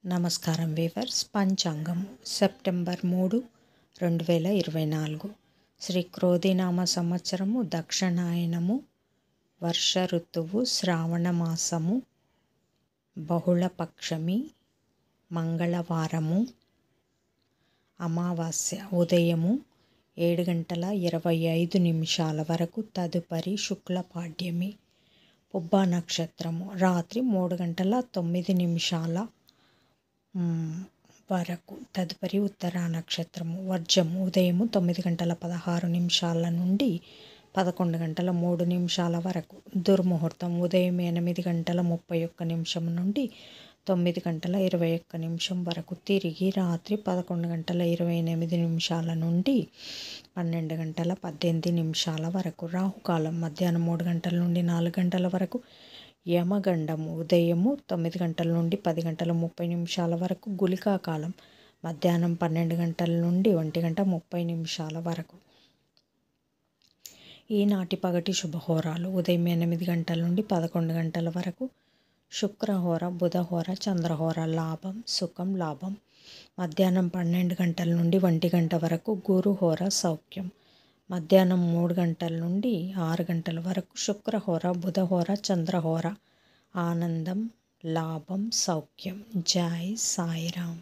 నమస్కారం వీవర్స్. పంచాంగం సెప్టెంబర్ 3, 2024. శ్రీ క్రోధినామ సంవత్సరము, దక్షిణాయనము, వర్ష ఋతువు, శ్రావణ మాసము, బహుళపక్షమి, మంగళవారము, అమావాస్య ఉదయము 7:25 వరకు, తదుపరి శుక్లపాడ్యమి. పుబ్బా నక్షత్రము రాత్రి 3:09 వరకు, తదుపరి ఉత్తరా నక్షత్రము. వర్జము ఉదయం 9:16 నుండి 11:03 వరకు. దుర్ముహూర్తం ఉదయం 8:31 నుండి 9:21 వరకు. తిరిగి రాత్రి 11:28 నుండి 12:18 వరకు. రాహుకాలం మధ్యాహ్నం 3 గంటల నుండి 4 గంటల వరకు. యమగండము ఉదయం 9 గంటల నుండి 10:30 వరకు. గుళికా కాలం మధ్యాహ్నం 12 గంటల నుండి 1:30 వరకు. ఈనాటి పగటి శుభహోరాలు: ఉదయం 8 గంటల నుండి 11 గంటల వరకు. శుక్రహోర, బుధహోర, చంద్రహోర. లాభం, సుఖం, లాభం. మధ్యాహ్నం 12 గంటల నుండి 1 గంట వరకు. గురుహోర, సౌఖ్యం. మధ్యాహ్నం 3 గంటల నుండి 6 గంటల వరకు. శుక్రహోర, బుధహోర, చంద్రహోర. ఆనందం, లాభం, సౌఖ్యం. జై సాయిరామ్.